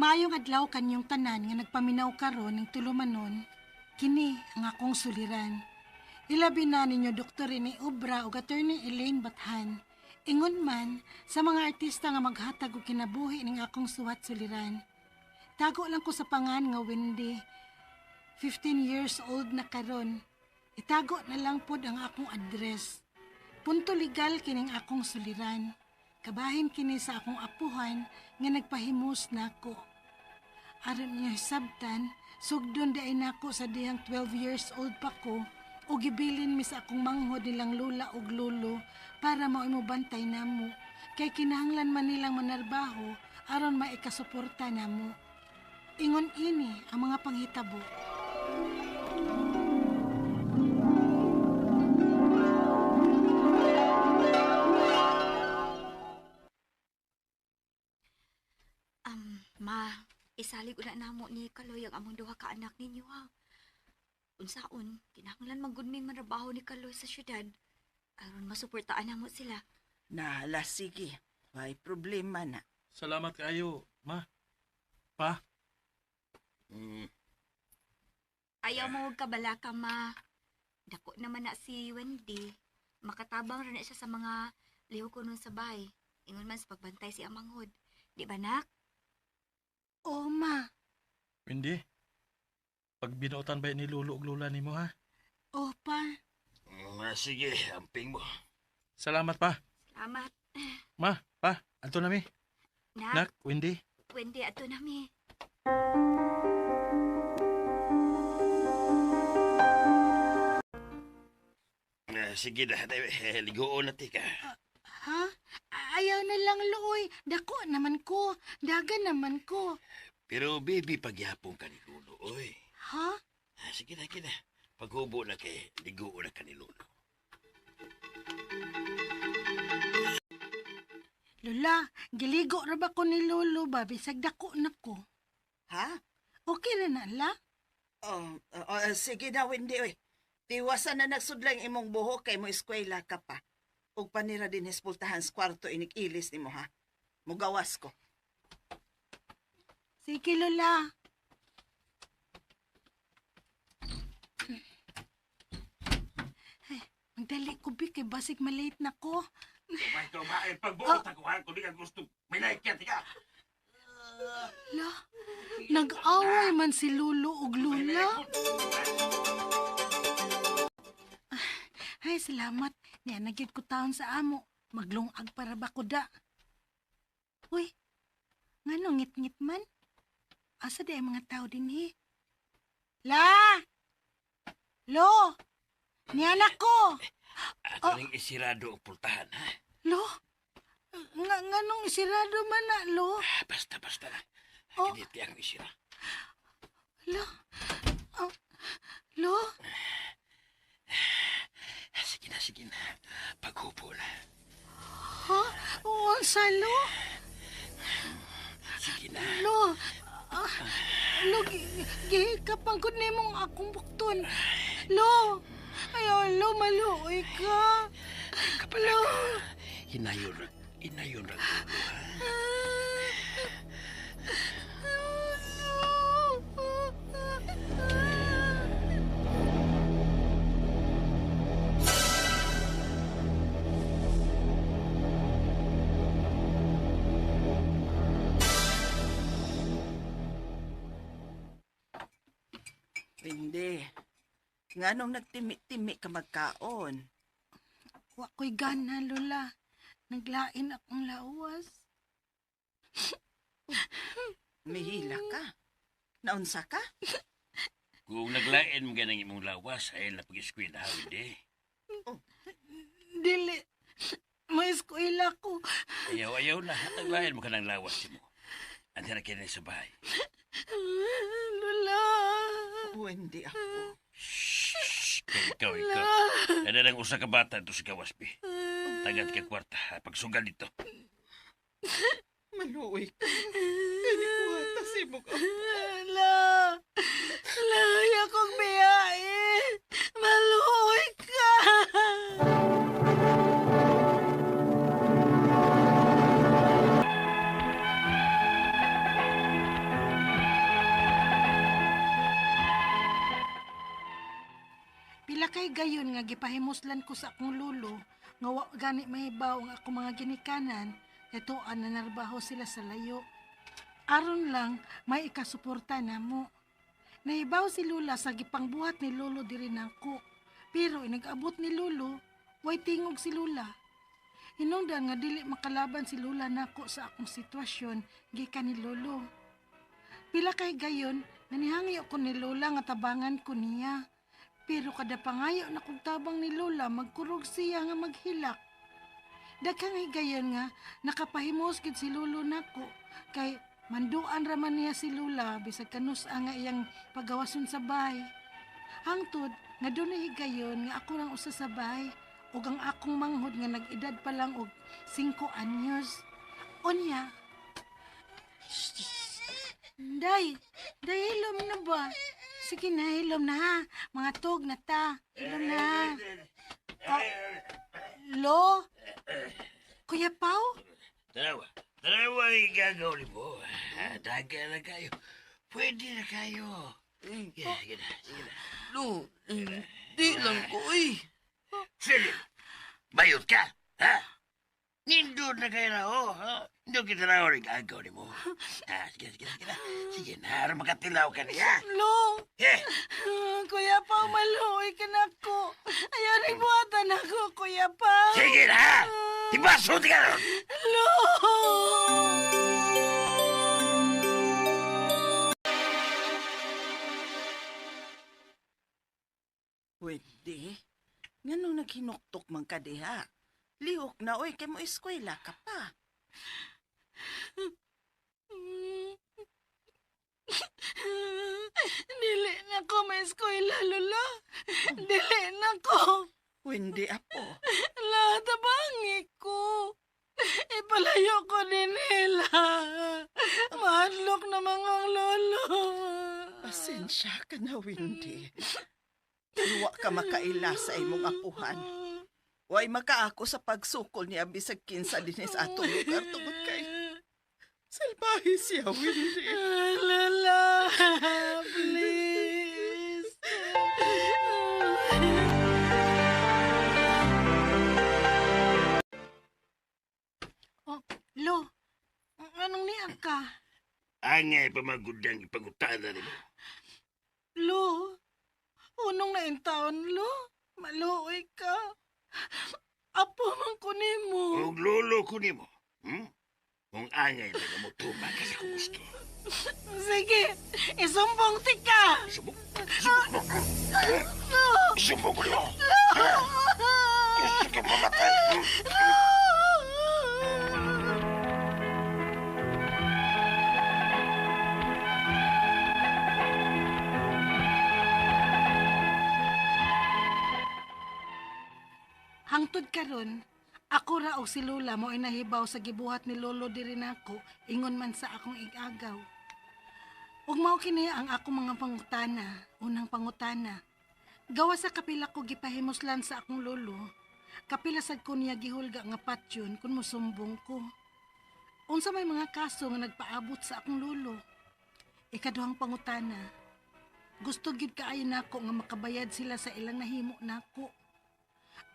Mayong adlaw kanyong tanan nga nagpaminaw karon ning tulumanon, kini ang akong suliran. Ilabi na ninyo Dr. Rene Obra ug Attorney Elaine Bathan. Ingon man sa mga artista nga maghatag og kinabuhi ning akong suwat suliran. Tago lang ko sa pangan nga Wendy. 15 years old na karon. Itago na lang pod ang akong address. Punto legal kining akong suliran. Kabahin kini sa akong apuhan nga nagpahimus nako. Aron niya sabtan, sugdon di ay nako sa dihang 12 years old pa ko o gibilin mi sa akong manghod nilang lula ug lolo para maimubantay namo. Kay kinahanglan man nilang manarbaho aron maikasuporta namo. Ingon ini ang mga panghitabo. Ma, isalig una namo ni Kaloy ang among duha ka anak ninyo ha. Unsaon, kinahanglan maggunming manrabaho ni Kaloy sa syudad aron masuportaan namo sila. Nala, sige. May problema na. Salamat kayo, ma. Pa. Ayaw mo og kabalaka, ma. Dako naman na si Wendy. Makatabang rin na siya sa mga liho ko nun sa bahay. Ingon man sa pagbantay si Amanghod. Di ba, nak? O ma, Wendy, pag binuotan ba ni Lolo ug Lola nimo ha? o pa. Sige, amping mo. Salamat pa. Salamat. Ma, pa, ato na mi. Nak, Nak, Wendy. Wendy, ato na mi. Sige na, ligoon na ka. Ha? Ayaw na lang looy. Dako naman ko. Dagan naman ko. Pero baby, pagyapon ka ni Lolo, oy. Ha? Sige na. Paghubo na kay, ligoon na ka ni Lolo. Lola, giligo ra ba ko ni Lolo ba? Bisag dako na ko. Ha? Okay na na, la? Sige na, Wendy, oy. Tiwasan na nagsudlang imong buhok kay mo eskwela ka pa. Ug panira din hispultahan sa kwarto inik-ilis nimo ha. Mugawas ko. Sige, Lola. Ay, magdali ko, Bi, kay basig malate na ko. Kumain, pagbuot ako ha, kung di ka gusto, may like ka, tika. La, nag-away man si Lolo ug Lola. Ay, salamat. Niya, nagyod ko taon sa amo. Maglungag para ba ko da? Uy, nga no, ngit-ngit man. Asa di ay mga tao din La! Lo! Niyanak ko! Ako ning isirado ang pultahan, ha? Lo! Nga nung isirado man na, Lo. Basta na. Oh. Kinit ang isira. Lo! Lo! Sige na. Paghubo na. Ha? Unsa, Lo? Sige na. Lo! Lo, gihikapang ko nimong akong bukton. Lo! Ayaw, Lo, maluoy ka. Kapala ka. Inayon ra Lolo, ha? Wendy, nganong nagtimi-timi ka magkaon? Wa ko'y gana, Lola. Naglain akong lawas. Mihila ka. Naunsa ka? Kung naglain mo ganang imong lawas, ay napag-eskwela, hindi. Dili. May eskwela ko. Ayaw na. Naglain mo ka ng lawas mo. Andi na kinay sa bahay. Lola. Wendy ako. Shhh! Ikaw. Ano lang usa ka bata ito si Kawaspi. Tagat ka kwarta. Pagsugal dito. Maluoy ka. Kanikuwata si mo ka. La. Laya kong biyain. Maluoy ka. Pila kay gayon nga gipahimuslan ko sa akong lolo nga wa gani mahibaw ang akong mga ginikanan eto na narbaho sila sa layo. Aron lang may ikasuporta namo. Nahibaw si Lula sa gipangbuhat ni lolo diri nako. Pero inag-abot ni lolo, way tingog si Lula. Hinungdan nga dili makalaban si Lula nako sa akong sitwasyon gikan ni lolo. Pila kay gayon nanihangyo ko ni Lola nga tabangan ko niya. Pero kada pangayo na kong tabang ni Lola, magkurog siya nga maghilak. Daghang higayon nga, nakapahimos gid si Lolo nako, kay manduan raman niya si Lola, bisag kanus nga iyang pagawason sa bahay. Hangtod, nga doon na higayon nga ako lang usa sa bahay, ug ang akong manghod nga nag-edad pa lang og 5 anyos. Unya, Day, hilom na ba? Sige na, hilom na ha. Mga tog na ta. Hilom na ha. Lo? Kuya Pao? Tanawa ang gagawin mo. Daga na kayo. Pwede na kayo. Sige na. Lo, di lang ko eh. Philip, bayot ka, ha? Nindot na kayo na, ha? Hindi kita na ako gagawin mo. Sige na. Sige na, makatilaw ka niya. Lo? Eh, Kuya Pao, maluoy ka na ko. Ayaw rin buhatan ako, Kuya Pao. sige na! Ibasot ka nun! Lo! Wendy, nganong naghinuktok man ka diha? Lihok na oy, kay mo eskwela ka pa. Dili na ko may eskwela, Lola. Dili na ko. Wendy, apo. Lahat abangi ko. Ipalayo ko din nila. Mahadlok na mga lolo. Pasensya ka na, Wendy. Iwa ka makaila sa imong apuhan. Way makaako sa pagsukol niya bisag kinsa dinhi sa atong lugar tungod kay salbahe siya, Wendy. Lola, please. Oh, Lo, anong niya ka? Angay pa magudang ipangutana ni mo. Lo, unong na yung taon, Lo. Maluoy ka. Apo man ko nimo. Kung lolo ko ni mo, kung angay na mo tuma ka sa kung gusto. Sige, isumbong tika. Subok? Lo! Subok ko mo! Lo! Gusto ka mamatay? Hangtod karon, ako ra og si Lola mo ay nahibaw sa gibuhat ni Lolo diri nako ingon man sa akong igagaw. Ug mao kini ang akong mga pangutana, unang pangutana. Gawa sa kapila ko gipahimuslan sa akong lolo, kapila sad ko niya gihulga nga patyon kun mosumbong ko. Unsa may mga kaso nga nagpaabot sa akong lolo? Ikaduhang pangutana. Gusto gyud kaayo nako nga makabayad sila sa ilang nahimo nako.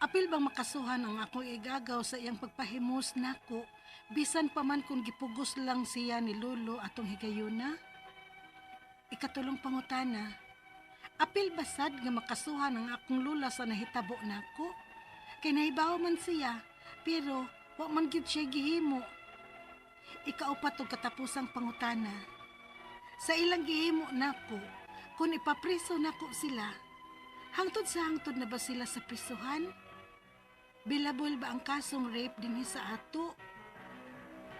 Apil bang makasuhan ang akong igagaw sa iyang pagpahimos nako, bisan pa man kung gipugos lang siya ni Lolo atong higayuna? Ikatulong pangutana, apil basad nga makasuhan ang akong lula sa nahitabo nako? Kay nahibaw man siya, pero wa man gyud siya gihimo. Ikaupat og katapusang pangutana, sa ilang gihimo nako, kung ipapriso nako sila, hangtod sa hangtod na ba sila sa prisuhan? Bilabol ba ang kasong rape dinhi sa ato?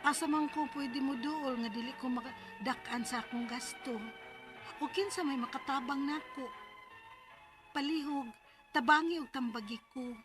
Asa man ko pwede mo duol nga dili ko makadak-an sa akong gasto? O kinsa may makatabang nako? Palihog, tabangi og tambagi ko.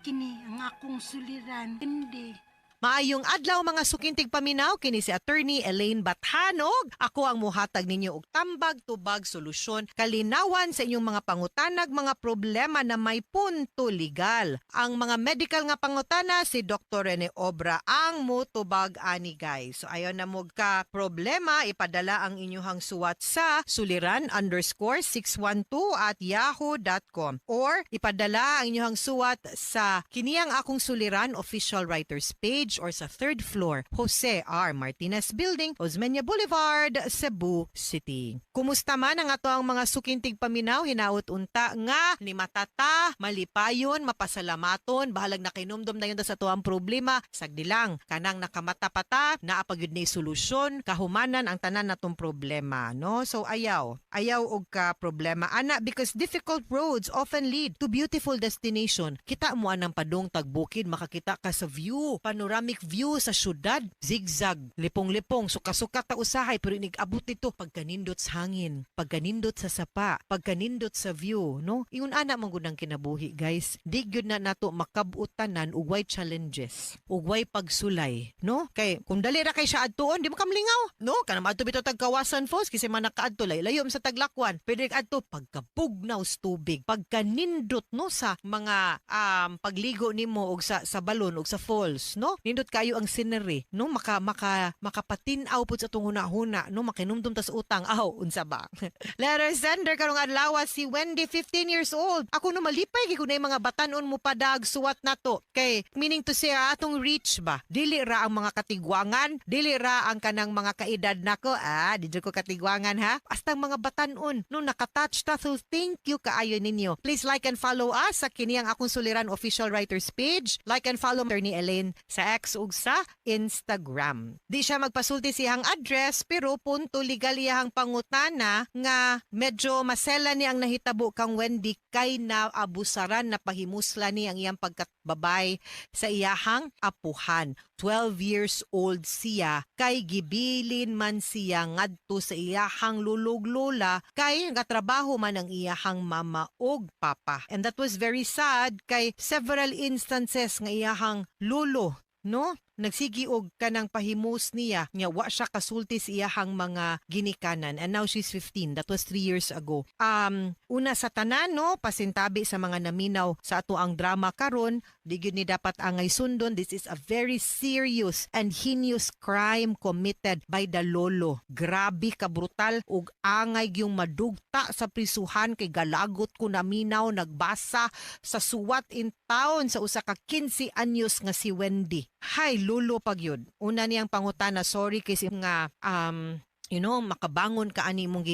Kini ang akong suliran, hindi. Maayong adlaw mga sukintig paminaw, kini si Attorney Elaine Bathanog. Ako ang muhatag ninyo og tambag, tubag, solusyon, kalinawan sa inyong mga pangutanag, mga problema na may punto legal. Ang mga medical nga pangutana, si Dr. Rene Obra ang mutubag ani guys. So ayon na mo ka problema, ipadala ang inyong suwat sa suliran_612@yahoo.com or ipadala ang inyong suwat sa kiniyang akong suliran official writers page or sa 3rd floor, Jose R. Martinez Building, Osmeña Boulevard, Cebu City. Kumusta man ang ato ang mga sukintig paminaw, hinaut unta nga ni matata, malipayon, mapasalamaton, bahalag na kinumdum na yun sa ato ang problema, sagdi lang, kanang nakamata-pata, naapagyud ni solusyon, kahumanan ang tanan natong problema, no? So ayaw og ka problema ana because difficult roads often lead to beautiful destination. Kita mo anang padong tagbukid, makakita ka sa view, panoramic view sa syudad, zigzag, lipong-lipong, suka-suka ta usahay pero inig-abot ito pagkanindot sa hangin, pagkanindot sa sapa, pagkanindot sa view, no? Ingon ana man gud ang kinabuhi, guys. Di gyud na nato makabutanan og way challenges, og way pagsulay, no? Kay kung dali ra kay siya adtuon, di mo kamlingaw, no? Kana adto bitaw tagkawasan falls kasi man nakaadto layo sa taglakwan. Pwede adto pagkabugnaw sa tubig, pagkanindot no sa mga pagligo nimo og sa balon og sa falls, no? Nindot kayo ang scenery, no? Makapatinaw pud sa atong huna-huna, no? Makinumdum ta sa utang, unsa ba? Letter sender karong adlaw si Wendy, 15 years old. Ako no malipay gyud na mga batanon mo padag suwat nato. Kay meaning to say atong reach ba? Dili ra ang mga katigwangan, dili ra ang kanang mga kaedad nako. Di ko katigwangan ha. Astang mga batanon no nakatouch ta. So thank you kaayo ninyo. Please like and follow us sa kini ang akong suliran official writers page. Like and follow Attorney Elaine sa X ug sa Instagram. Di siya magpasulti siyang address pero punto legal iyang pangutana nga medyo masela ni ang nahitabo kang Wendy kay naabusaran na pahimusla ni ang iyang pagkababay sa iyahang apuhan. 12 years old siya kay gibilin man siya ngadto sa iyahang lulog-lola kay nagatrabaho man ang iyahang mama ug papa. And that was very sad kay several instances nga iyahang lulo, no? Nagsigi og kanang pahimus niya nga wa siya kasulti sa iyahang mga ginikanan and now she's 15. That was 3 years ago. Una sa tanan no, pasintabi sa mga naminaw sa ato ang drama karon, di gyud ni dapat angay sundon. This is a very serious and heinous crime committed by the lolo. Grabe ka brutal ug angay gyung madugta sa prisuhan kay galagot ko naminaw nagbasa sa suwat in town sa usa ka 15 anyos nga si Wendy. Hay lulo pag yun. Una niyang pangutana, sorry kasi nga makabangon ka ani mong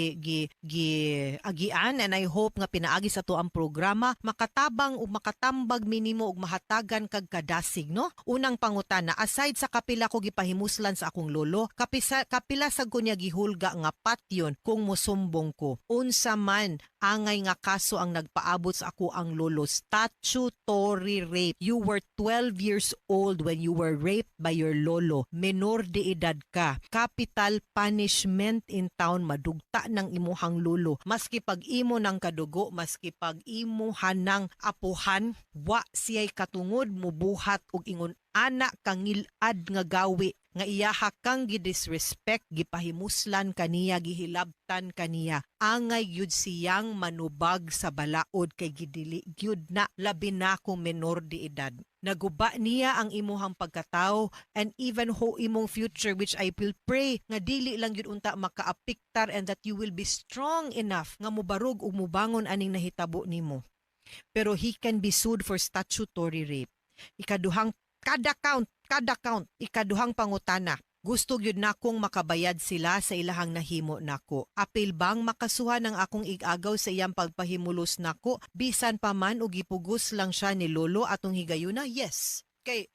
agian and I hope nga pinaagi sa to ang programa makatabang ug makatambag minimo ug mahatagan kag kadasig, no? Unang pangutana, aside sa kapila ko gipahimuslan sa akong lolo, kapila sa kunya gihulga nga patyon kung mosumbong ko. Unsa man angay nga kaso ang nagpaabot sa ako ang lolo, statutory rape. You were 12 years old when you were raped by your lolo. Menor de edad ka. Capital punishment in town, madugta ng imuhang lolo. Maski pag imo ng kadugo, maski pag imuhan ng apuhan, wa siya'y katungod mubuhat og ingon ana kangilad nga gawi nga iyaha kang gidisrespect, gipahimuslan kaniya, gihilabtan kaniya. Angay gyud siyang manubag sa balaod kay gidili gyud na labi na kung menor de edad. Naguba niya ang imuhang pagkatao and even ho imong future, which I will pray nga dili lang gyud unta makaapiktar and that you will be strong enough nga mubarog ug mubangon aning nahitabo nimo. Pero he can be sued for statutory rape. Ikaduhang kada count, ikaduhang pangutana. Gusto gyud nakong makabayad sila sa ilahang nahimo nako. Apil bang makasuhan ang akong igagaw sa iyang pagpahimulos nako? Bisan pa man og gipugos lang siya ni lolo atong higayuna? Yes. Kay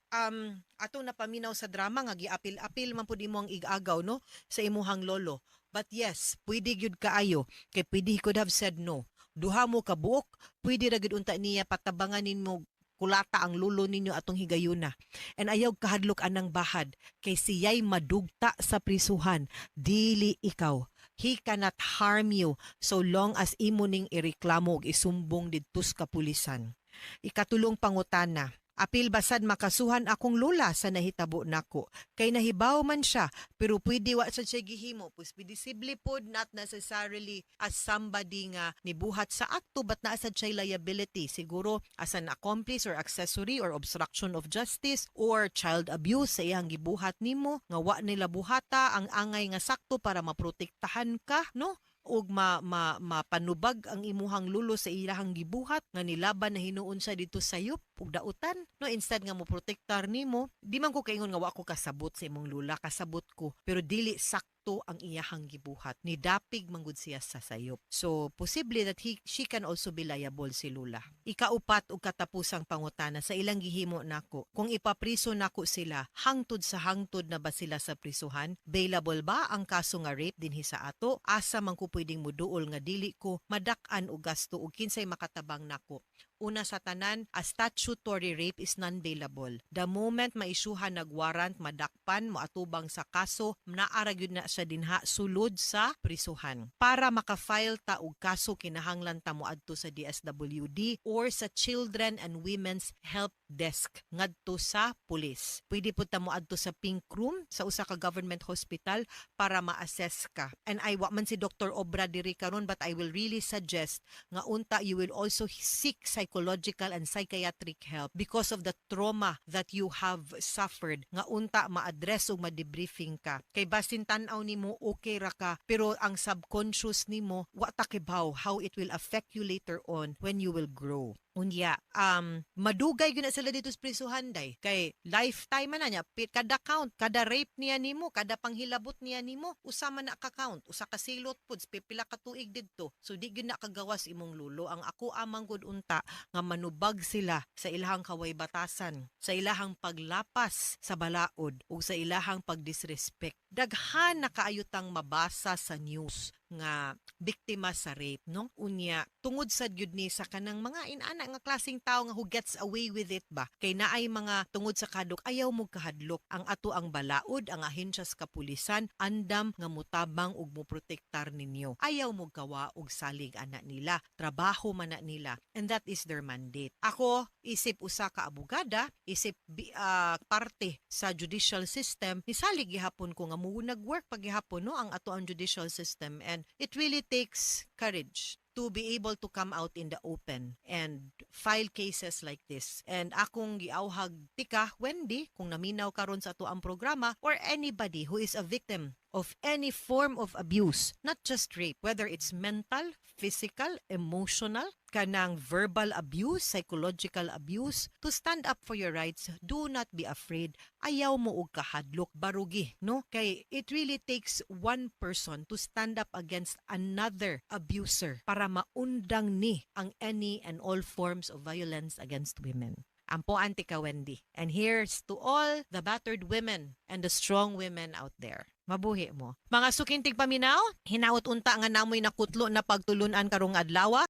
atong napaminaw sa drama nga giapil-apil man pud imo ang igagaw no sa imuhang lolo. But yes, pwede gyud kaayo. Kay pwede he could have said no. Duha mo ka buok, pwede ra gyud unta niya patabangan ninmo kulata ang lulo ninyo atong higayuna. And ayaw kahadlok anang bahad kay siya'y madugta sa prisuhan, dili ikaw. He cannot harm you so long as imo ning ireklamo og isumbong didto sa kapulisan. Ikatulong pangutana, Apil basad makasuhan akong lula sa nahitabo nako. Kay nahibaw man siya, pero pwede wa sa siya gihimo. Possibly pod, not necessarily as somebody nga nibuhat sa akto, but naa sad siya liability. Siguro as an accomplice or accessory or obstruction of justice or child abuse sa iyang gibuhat nimo, nga wa nila buhata ang angay nga sakto para maprotektahan ka, no? Og mapanubag ang imuhang lulo sa ilahang gibuhat nga nilaban na hinuon siya dito sayop ug dautan, no? Instead nga mo protektar nimo, di man ko kaingon nga wa ko kasabot sa imong lula, kasabot ko, pero dili sakto ang iyahang gibuhat, ni dapig manggud siya sa sayop. So posible that she can also be liable, si lula. Ikaupat ug katapusang pangutana sa ilang gihimo nako, kung ipapriso nako sila, hangtod sa hangtod na ba sila sa prisuhan? Bailable ba ang kaso nga rape dinhi sa ato? Asa man ko pwedeng muduol nga dili ko madak-an og gasto ug kinsay makatabang nako? Una sa tanan, a statutory rape is non-bailable. The moment maisyuhan nagwarrant, madakpan, moatubang sa kaso, naara gyud na siya dinha sulod sa prisuhan. Para makafile ta og kaso, kinahanglan ta moadto sa DSWD or sa Children and Women's Help Desk ngadto sa pulis. Pwede po ta moadto sa pink room sa usa ka government hospital para ma-assess ka. And I wa man si Dr. Obra diri karon, but I will really suggest nga unta you will also seek psychological and psychiatric help because of the trauma that you have suffered, nga unta ma-address o ma-debriefing ka. Kay basin tan-aw nimo okay ra ka, pero ang subconscious nimo wa ta kibaw how it will affect you later on when you will grow. Unya, madugay gyud na sila dito sa prisuhan day. Kay lifetime man na niya, kada count, kada rape niya nimo, kada panghilabot niya nimo, usa man na ka count, usa ka silot pud, pipila ka tuig didto. So di gyud na kagawas imong lulo. Ang ako amang gud unta nga manubag sila sa ilahang kaway batasan, sa ilahang paglapas sa balaod ug sa ilahang pagdisrespect. Daghan na kaayutang mabasa sa news nga biktima sa rape, no? Unya, tungod sad gyud ni sa kanang mga inana nga klaseng tao nga who gets away with it ba? Kay naay mga tungod sa kadlok, ayaw mo kahadlok. Ang ato ang balaod, ang ahensya sa kapulisan, andam nga mutabang ug moprotektar ninyo. Ayaw mo gawa og salig ana nila. Trabaho man na nila. And that is their mandate. Ako, isip usa ka abogada, isip parte sa judicial system, nisalig gihapon ko nga mo nag-work paghihapon, no, ang ato ang judicial system. And it really takes courage to be able to come out in the open and file cases like this. And akong giawhag tika, Wendy, kung naminaw karon sa ato ang programa, or anybody who is a victim of any form of abuse, not just rape, whether it's mental, physical, emotional, kanang verbal abuse, psychological abuse, to stand up for your rights. Do not be afraid. Ayaw mo og kahadlok, barugi, no? Kay it really takes one person to stand up against another abuser para maundang ni ang any and all forms of violence against women. Ampo anti ka, Wendy. And here's to all the battered women and the strong women out there. Mabuhi mo. Mga sukintig paminaw, hinaot unta nga namoy nakutlo na pagtulunan karong adlaw.